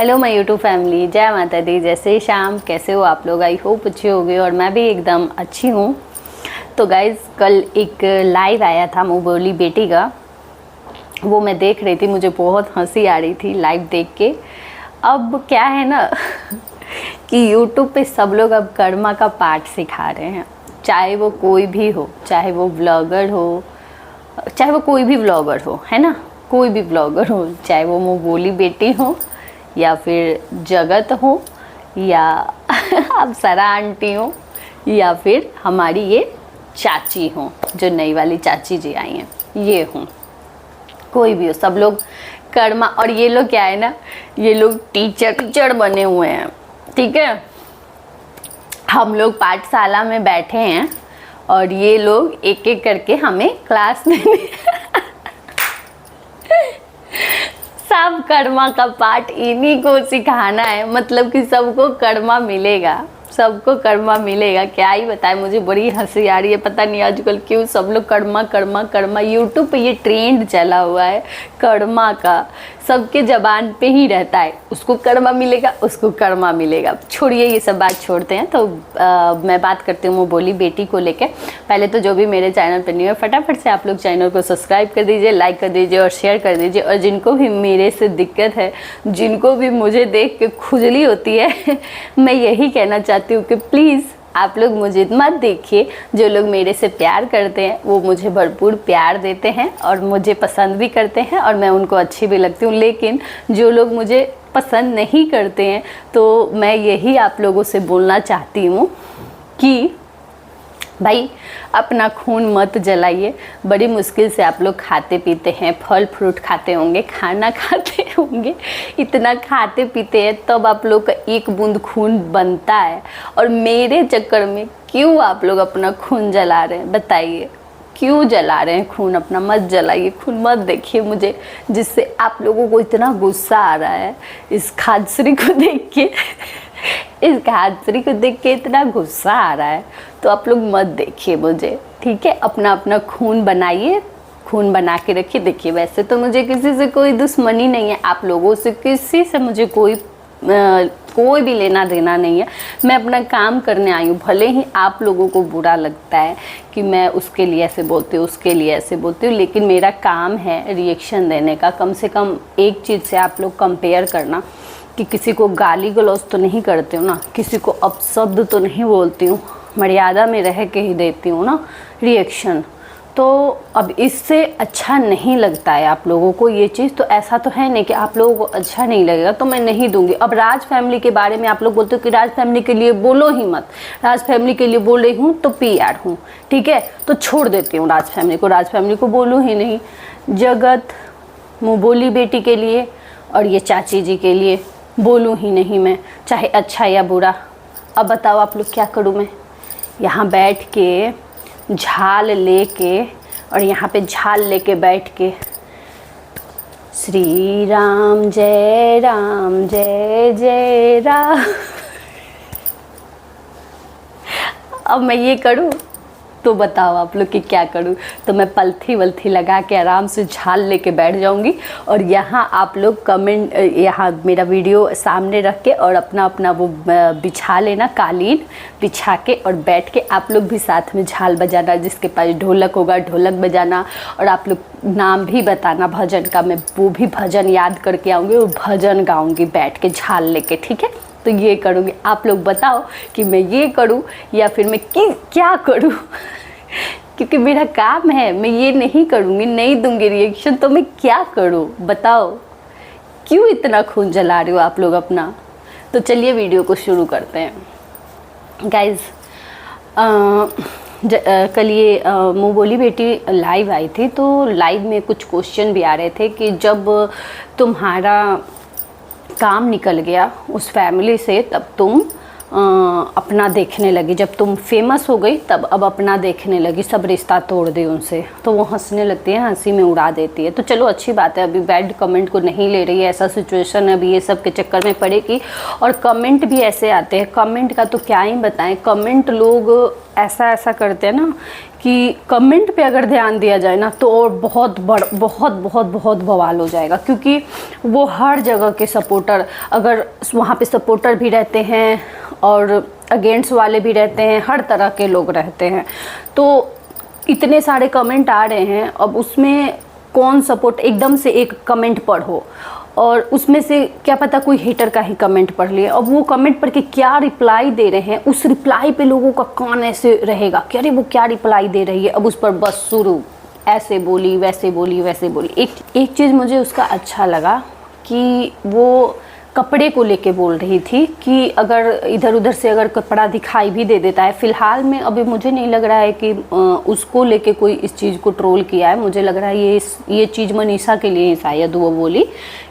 Hello my YouTube family, जय माता दी। जैसे शाम कैसे हो आप लोग? आई होप अच्छे होंगे और मैं भी एकदम अच्छी हूँ। तो गाइज़, कल एक लाइव आया था मुँह बोली बेटी का, वो मैं देख रही थी। मुझे बहुत हंसी आ रही थी लाइव देख के। अब क्या है ना कि यूट्यूब पे सब लोग अब कर्मा का पाठ सिखा रहे हैं, चाहे वो कोई भी हो, चाहे वो ब्लॉगर हो, चाहे वो कोई भी ब्लॉगर हो, है ना, कोई भी ब्लॉगर हो, चाहे वो मुँह बोली बेटी हो या फिर जगत हो या अब सरा आंटी हो या फिर हमारी ये चाची हो, जो नई वाली चाची जी आई हैं, ये हूँ, कोई भी हो, सब लोग कर्मा। और ये लोग क्या है ना, ये लोग टीचर बने हुए हैं, ठीक है। हम लोग पाठशाला में बैठे हैं और ये लोग एक एक करके हमें क्लास में सब कर्मा का पाठ इन्हीं को सिखाना है। मतलब कि सबको कर्मा मिलेगा, सबको कर्मा मिलेगा। क्या ही बताए, मुझे बड़ी हंसी आ रही है। पता नहीं आजकल क्यों सब लोग कर्मा कर्मा कर्मा, यूट्यूब पे ये ट्रेंड चला हुआ है कर्मा का, सबके ज़बान पे ही रहता है, उसको कर्मा मिलेगा, उसको कर्मा मिलेगा। छोड़िए ये सब बात, छोड़ते हैं। तो मैं बात करती हूँ मुँह बोली बेटी को लेके। पहले तो जो भी मेरे चैनल पर न्यू है, फटाफट से आप लोग चैनल को सब्सक्राइब कर दीजिए, लाइक कर दीजिए और शेयर कर दीजिए। और जिनको भी मेरे से दिक्कत है, जिनको भी मुझे देख के खुजली होती है मैं यही कहना चाहती हूँ कि प्लीज़ आप लोग मुझे मत देखिए। जो लोग मेरे से प्यार करते हैं वो मुझे भरपूर प्यार देते हैं और मुझे पसंद भी करते हैं और मैं उनको अच्छी भी लगती हूँ। लेकिन जो लोग मुझे पसंद नहीं करते हैं, तो मैं यही आप लोगों से बोलना चाहती हूँ कि भाई अपना खून मत जलाइए। बड़ी मुश्किल से आप लोग खाते पीते हैं, फल फ्रूट खाते होंगे, खाना खाते होंगे, इतना खाते पीते हैं, तब आप लोग का एक बूंद खून बनता है। और मेरे चक्कर में क्यों आप लोग अपना खून जला रहे हैं? बताइए क्यों जला रहे हैं खून अपना? मत जलाइए खून, मत देखिए मुझे, जिससे आप लोगों को इतना गुस्सा आ रहा है इस खादसरी को देख के इस खादसरी को देख के इतना गुस्सा आ रहा है, तो आप लोग मत देखिए मुझे, ठीक है। अपना अपना खून बनाइए, खून बना के रखिए। देखिए वैसे तो मुझे किसी से कोई दुश्मनी नहीं है, आप लोगों से किसी से मुझे कोई भी लेना देना नहीं है। मैं अपना काम करने आई हूँ। भले ही आप लोगों को बुरा लगता है कि मैं उसके लिए ऐसे बोलती हूँ, उसके लिए ऐसे बोलती हूँ, लेकिन मेरा काम है रिएक्शन देने का। कम से कम एक चीज़ से आप लोग कंपेयर करना कि किसी को गाली गलौज तो नहीं करती हूँ ना, किसी को अपशब्द तो नहीं बोलती हूँ, मर्यादा में रह के ही देती हूँ ना रिएक्शन। तो अब इससे अच्छा नहीं लगता है आप लोगों को ये चीज़, तो ऐसा तो है नहीं कि आप लोगों को अच्छा नहीं लगेगा तो मैं नहीं दूंगी। अब राज फैमिली के बारे में आप लोग बोलते हो कि राज फैमिली के लिए बोलो ही मत, राज फैमिली के लिए बोल रही हूँ तो PR हूँ, ठीक है, तो छोड़ देती हूँ राज फैमिली को बोलूँ ही नहीं। जगत मुँह बोली बेटी के लिए और ये चाची जी के लिए बोलूँ ही नहीं मैं, चाहे अच्छा या बुरा। अब बताओ आप लोग क्या करूँ मैं? यहाँ बैठ के झाल लेके और यहाँ पे झाल लेके बैठ के श्री राम जय जय राम अब मैं ये करूँ तो बताओ आप लोग कि क्या करूँ? तो मैं पलथी वलथी लगा के आराम से झाल लेके बैठ जाऊंगी और यहाँ आप लोग कमेंट, यहाँ मेरा वीडियो सामने रख के और अपना अपना वो बिछा लेना, कालीन बिछा के, और बैठ के आप लोग भी साथ में झाल बजाना। जिसके पास ढोलक होगा ढोलक बजाना, और आप लोग नाम भी बताना भजन का, मैं वो भी भजन याद करके आऊँगी और भजन गाऊँगी बैठ के झाल लेके, ठीक है। तो ये करूँगी। आप लोग बताओ कि मैं ये करूँ या फिर मैं क्या करूँ क्योंकि मेरा काम है, मैं ये नहीं करूँगी, नहीं दूँगी रिएक्शन, तो मैं क्या करूँ बताओ? क्यों इतना खून जला रहे हो आप लोग अपना? तो चलिए वीडियो को शुरू करते हैं गाइज़। कल ये मुँह बोली बेटी लाइव आई थी, तो लाइव में कुछ क्वेश्चन भी आ रहे थे कि जब तुम्हारा काम निकल गया उस फैमिली से, तब तुम अपना देखने लगी, जब तुम फेमस हो गई तब अब अपना देखने लगी, सब रिश्ता तोड़ दी उनसे। तो वो हंसने लगती है, हंसी में उड़ा देती है। तो चलो अच्छी बात है, अभी बैड कमेंट को नहीं ले रही है, ऐसा सिचुएशन है अभी ये सब के चक्कर में पड़ेगी। और कमेंट भी ऐसे आते हैं, कमेंट का तो क्या ही बताएं। कमेंट लोग ऐसा करते हैं ना कि कमेंट पे अगर ध्यान दिया जाए ना तो और बहुत बहुत बवाल हो जाएगा, क्योंकि वो हर जगह के सपोर्टर, अगर वहाँ पे सपोर्टर भी रहते हैं और अगेंस्ट वाले भी रहते हैं, हर तरह के लोग रहते हैं। तो इतने सारे कमेंट आ रहे हैं, अब उसमें कौन सपोर्ट, एकदम से एक कमेंट पढ़ो और उसमें से क्या पता कोई हेटर का ही कमेंट पढ़ लिए, अब वो कमेंट पढ़ के क्या रिप्लाई दे रहे हैं, उस रिप्लाई पे लोगों का कान ऐसे रहेगा कि अरे वो क्या रिप्लाई दे रही है, अब उस पर बस शुरू, ऐसे बोली वैसे बोली वैसे बोली। एक चीज़ मुझे उसका अच्छा लगा कि वो कपड़े को लेके बोल रही थी कि अगर इधर उधर से अगर कपड़ा दिखाई भी दे देता है, फ़िलहाल में अभी मुझे नहीं लग रहा है कि उसको लेके कोई इस चीज़ को ट्रोल किया है। मुझे लग रहा है ये चीज़ मनीषा के लिए ही शायद वो बोली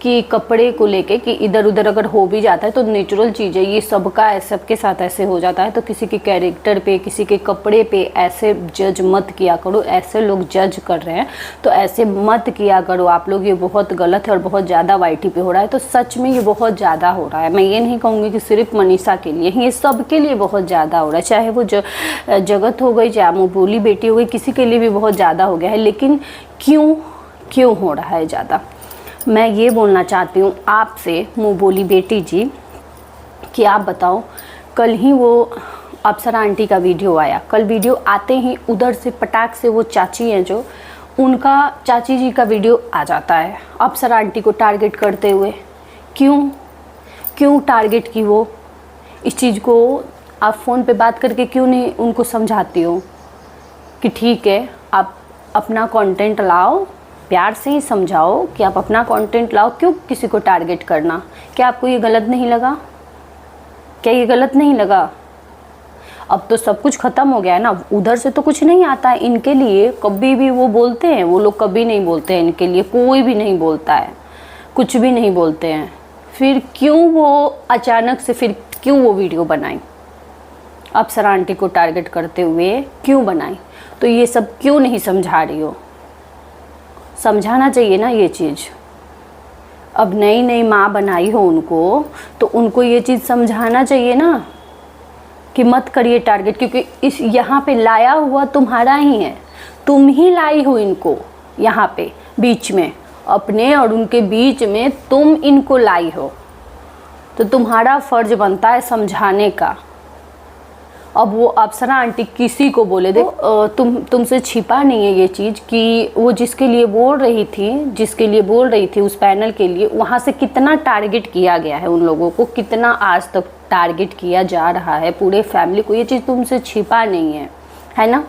कि कपड़े को लेके कि इधर उधर अगर हो भी जाता है तो नेचुरल चीज़ है, ये सबका सबके साथ ऐसे हो जाता है, तो किसी के कैरेक्टर पे, किसी के कपड़े पे ऐसे जज मत किया करो। ऐसे लोग जज कर रहे हैं तो ऐसे मत किया करो आप लोग, ये बहुत गलत है और बहुत ज़्यादा वाईटी पे हो रहा है। तो सच में ये बहुत ज़्यादा हो रहा है। मैं ये नहीं कहूँगी कि सिर्फ मनीषा के लिए, ये सब के लिए बहुत ज़्यादा हो रहा है, चाहे वो जगत हो गई, चाहे वो बोली बेटी हो गई, किसी के लिए भी बहुत ज़्यादा हो गया है। लेकिन क्यों हो रहा है ज़्यादा, मैं ये बोलना चाहती हूँ आपसे मुँह बोली बेटी जी कि आप बताओ, कल ही वो अप्सरा आंटी का वीडियो आया, कल वीडियो आते ही उधर से पटाख से वो चाची हैं जो, उनका चाची जी का वीडियो आ जाता है अप्सरा आंटी को टारगेट करते हुए। क्यों टारगेट की वो? इस चीज़ को आप फ़ोन पे बात करके क्यों नहीं उनको समझाती हो कि ठीक है आप अपना कंटेंट लाओ, प्यार से ही समझाओ कि आप अपना कंटेंट लाओ, क्यों किसी को टारगेट करना? क्या आपको ये गलत नहीं लगा? क्या ये गलत नहीं लगा? अब तो सब कुछ ख़त्म हो गया है ना, उधर से तो कुछ नहीं आता है इनके लिए। कभी भी वो बोलते हैं, वो लोग कभी नहीं बोलते हैं इनके लिए, कोई भी नहीं बोलता है, कुछ भी नहीं बोलते हैं। फिर क्यों वो अचानक से, फिर क्यों वो वीडियो बनाई अप्सरा आंटी को टारगेट करते हुए, क्यों बनाई? तो ये सब क्यों नहीं समझा रही हो? समझाना चाहिए ना ये चीज़। अब नई माँ बनाई हो उनको, तो उनको ये चीज़ समझाना चाहिए ना कि मत करिए टारगेट, क्योंकि इस यहाँ पे लाया हुआ तुम्हारा ही है, तुम ही लाई हो इनको यहाँ पे बीच में, अपने और उनके बीच में तुम इनको लाई हो, तो तुम्हारा फ़र्ज बनता है समझाने का। अब वो अप्सरा आंटी किसी को बोले, देखो तुमसे छिपा नहीं है ये चीज़ कि वो जिसके लिए बोल रही थी उस पैनल के लिए, वहाँ से कितना टारगेट किया गया है उन लोगों को, कितना आज तक टारगेट किया जा रहा है पूरे फैमिली को। ये चीज़ तुमसे छिपा नहीं है ना,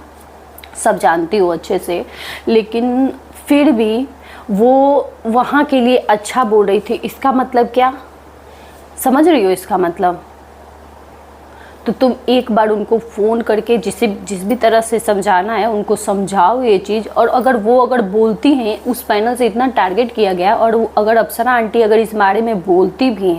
सब जानती हो अच्छे से। लेकिन फिर भी वो वहाँ के लिए अच्छा बोल रही थी, इसका मतलब क्या समझ रही हो? इसका मतलब तो तुम एक बार उनको फ़ोन करके जिस भी तरह से समझाना है उनको समझाओ ये चीज़। और अगर बोलती हैं, उस पैनल से इतना टारगेट किया गया, और अगर अप्सरा आंटी अगर इस बारे में बोलती भी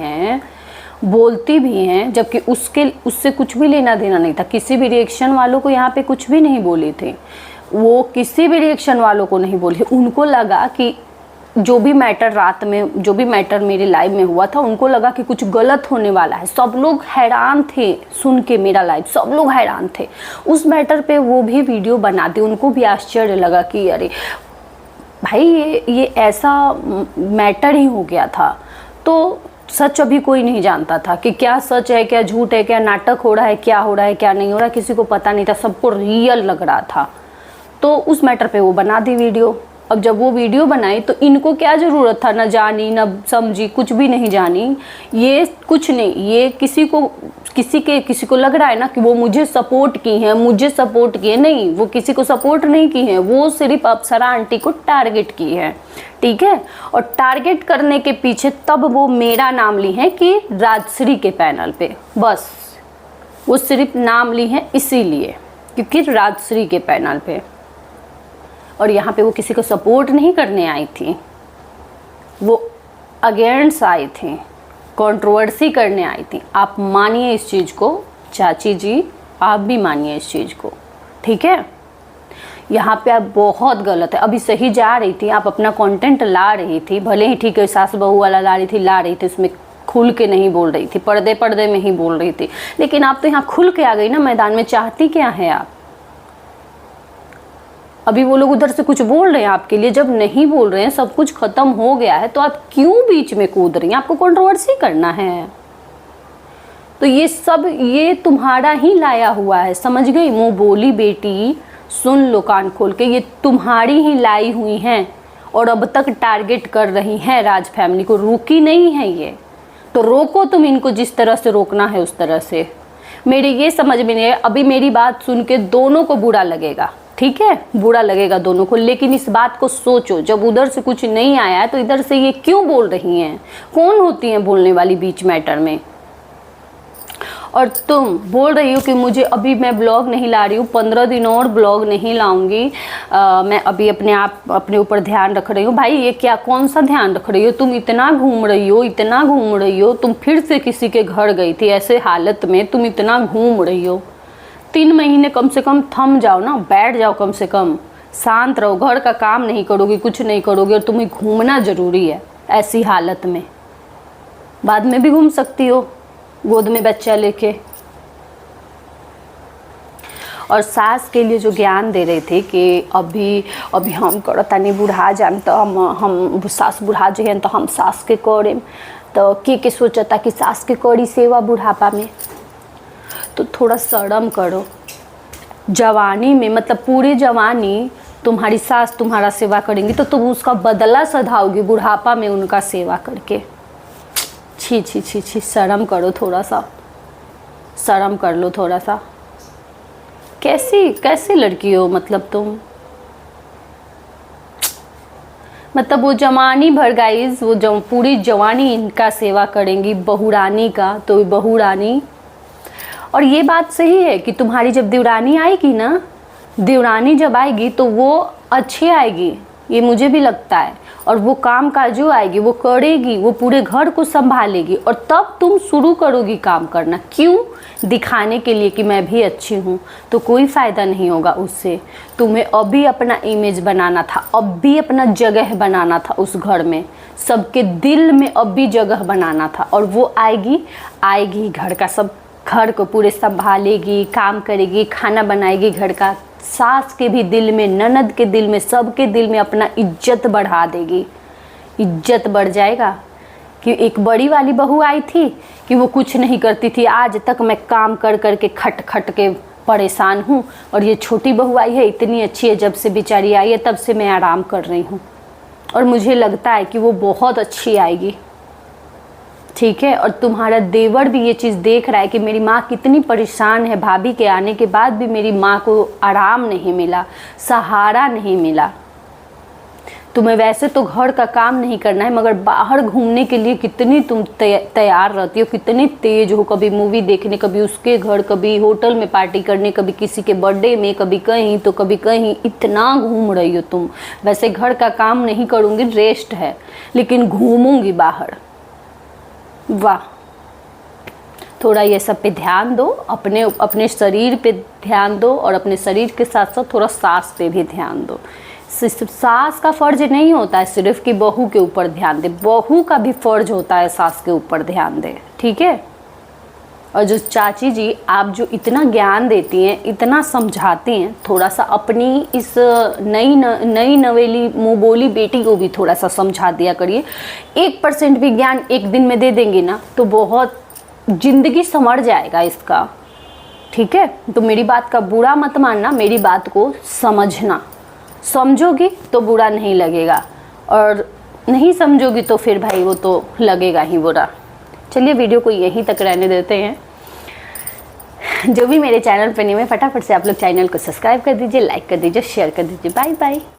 हैं, जबकि उससे कुछ भी लेना देना नहीं था, किसी भी रिएक्शन वालों को यहाँ पे कुछ भी नहीं बोली थी, वो किसी भी रिएक्शन वालों को नहीं बोली। उनको लगा कि जो भी मैटर रात में, जो भी मैटर मेरे लाइव में हुआ था, उनको लगा कि कुछ गलत होने वाला है। सब लोग हैरान थे सुन के मेरा लाइव, सब लोग हैरान थे उस मैटर पे। वो भी वीडियो बना दी, उनको भी आश्चर्य लगा कि अरे भाई ये ऐसा मैटर ही हो गया था। तो सच अभी कोई नहीं जानता था कि क्या सच है, क्या झूठ है, क्या नाटक हो रहा है, क्या हो रहा है, क्या नहीं हो रहा है, किसी को पता नहीं था, सबको रियल लग रहा था। तो उस मैटर पे वो बना दी वीडियो। अब जब वो वीडियो बनाई तो इनको क्या ज़रूरत था, न जानी न समझी, कुछ भी नहीं जानी, ये कुछ नहीं, ये किसी को लग रहा है ना कि वो मुझे सपोर्ट की हैं, नहीं, वो किसी को सपोर्ट नहीं की हैं, वो सिर्फ अप्सरा आंटी को टारगेट की है, ठीक है। और टारगेट करने के पीछे तब वो मेरा नाम ली है कि राजश्री के पैनल पे, बस वो सिर्फ नाम ली है इसीलिए क्योंकि राजश्री के पैनल पे। और यहाँ पे वो किसी को सपोर्ट नहीं करने आई थी, वो अगेंस्ट आई थी, कंट्रोवर्सी करने आई थी। आप मानिए इस चीज़ को, चाची जी आप भी मानिए इस चीज़ को, ठीक है। यहाँ पे आप बहुत गलत है, अभी सही जा रही थी, आप अपना कंटेंट ला रही थी, भले ही ठीक है सास बहू वाला ला रही थी, उसमें खुल के नहीं बोल रही थी, पर्दे में ही बोल रही थी, लेकिन आप तो यहाँ खुल के आ गई ना मैदान में। चाहती क्या है आप? अभी वो लोग उधर से कुछ बोल रहे हैं आपके लिए, जब नहीं बोल रहे हैं, सब कुछ खत्म हो गया है, तो आप क्यों बीच में कूद रही हैं? आपको कंट्रोवर्सी करना है तो ये सब ये तुम्हारा ही लाया हुआ है, समझ गई? मुंह बोली बेटी, सुन लो कान खोल के, ये तुम्हारी ही लाई हुई हैं और अब तक टारगेट कर रही हैं राज फैमिली को, रुकी नहीं है ये। तो रोको तुम इनको, जिस तरह से रोकना है उस तरह से। मेरी ये समझ में नहीं है, अभी मेरी बात सुन के दोनों को बुरा लगेगा, ठीक है, बुरा लगेगा दोनों को, लेकिन इस बात को सोचो, जब उधर से कुछ नहीं आया है तो इधर से ये क्यों बोल रही हैं? कौन होती हैं बोलने वाली बीच मैटर में? और तुम बोल रही हो कि मुझे अभी मैं ब्लॉग नहीं ला रही हूँ, 15 दिन और ब्लॉग नहीं लाऊंगी, मैं अभी अपने ऊपर ध्यान रख रही हूँ। भाई ये क्या, कौन सा ध्यान रख रही हो? तुम इतना घूम रही हो, इतना घूम रही हो, तुम फिर से किसी के घर गई थी ऐसे हालत में, तुम इतना घूम रही हो। 3 महीने कम से कम थम जाओ ना, बैठ जाओ, कम से कम शांत रहो, घर का काम नहीं करोगी, कुछ नहीं करोगी, और तुम्हें घूमना ज़रूरी है ऐसी हालत में। बाद में भी घूम सकती हो गोद में बच्चा लेके। और सास के लिए जो ज्ञान दे रहे थे कि अभी हम करता नहीं, बुढ़ा जाए तो हम सास बुढ़ा जो है तो हम सास के करें, तो के सोचता कि सास के करी सेवा बुढ़ापा में, तो थोड़ा शर्म करो। जवानी में मतलब पूरी जवानी तुम्हारी सास तुम्हारा सेवा करेंगी तो तुम उसका बदला सधाओगी बुढ़ापा में उनका सेवा करके। छी छी छी छी, शर्म करो, थोड़ा सा शर्म कर लो थोड़ा सा। कैसी लड़की हो मतलब तुम? मतलब वो जवानी भर गाइस, वो पूरी जवानी इनका सेवा करेंगी, बहुरानी का। तो बहुरानी, और ये बात सही है कि तुम्हारी जब देवरानी आएगी ना, देवरानी जब आएगी तो वो अच्छी आएगी, ये मुझे भी लगता है, और वो काम काजू आएगी, वो करेगी, वो पूरे घर को संभालेगी, और तब तुम शुरू करोगी काम करना। क्यों? दिखाने के लिए कि मैं भी अच्छी हूँ। तो कोई फ़ायदा नहीं होगा उससे। तुम्हें अभी अपना इमेज बनाना था, अभी अपना जगह बनाना था उस घर में, सबके दिल में अभी जगह बनाना था। और वो आएगी घर का सब, घर को पूरे संभालेगी, काम करेगी, खाना बनाएगी घर का, सास के भी दिल में, ननद के दिल में, सबके दिल में अपना इज्जत बढ़ा देगी। इज्जत बढ़ जाएगा कि एक बड़ी वाली बहू आई थी कि वो कुछ नहीं करती थी, आज तक मैं काम कर कर के खट खट के परेशान हूँ, और ये छोटी बहू आई है, इतनी अच्छी है, जब से बेचारी आई है तब से मैं आराम कर रही हूँ, और मुझे लगता है कि वो बहुत अच्छी आएगी, ठीक है। और तुम्हारा देवर भी ये चीज़ देख रहा है कि मेरी माँ कितनी परेशान है, भाभी के आने के बाद भी मेरी माँ को आराम नहीं मिला, सहारा नहीं मिला। तुम्हें वैसे तो घर का काम नहीं करना है, मगर बाहर घूमने के लिए कितनी तुम तैयार रहती हो, कितनी तेज हो, कभी मूवी देखने, कभी उसके घर, कभी होटल में पार्टी करने, कभी किसी के बर्थडे में, कभी कहीं तो कभी कहीं, इतना घूम रही हो तुम। वैसे घर का काम नहीं करूँगी, रेस्ट है, लेकिन घूमूंगी बाहर। वाह, थोड़ा ये सब पे ध्यान दो, अपने शरीर पे ध्यान दो, और अपने शरीर के साथ साथ थोड़ा सास पे भी ध्यान दो। सिर्फ सास का फ़र्ज नहीं होता है सिर्फ कि बहू के ऊपर ध्यान दे, बहू का भी फ़र्ज होता है सास के ऊपर ध्यान दे, ठीक है। और जो चाची जी आप जो इतना ज्ञान देती हैं, इतना समझाती हैं, थोड़ा सा अपनी इस नई नवेली मुँह बोली बेटी को भी थोड़ा सा समझा दिया करिए। 1% भी ज्ञान एक दिन में दे देंगे ना तो बहुत ज़िंदगी संवर जाएगा इसका, ठीक है। तो मेरी बात का बुरा मत मानना, मेरी बात को समझना, समझोगी तो बुरा नहीं लगेगा, और नहीं समझोगी तो फिर भाई वो तो लगेगा ही बुरा। चलिए वीडियो को यहीं तक रहने देते हैं। जो भी मेरे चैनल पर नहीं है, फटाफट से आप लोग चैनल को सब्सक्राइब कर दीजिए, लाइक कर दीजिए, शेयर कर दीजिए। Bye bye.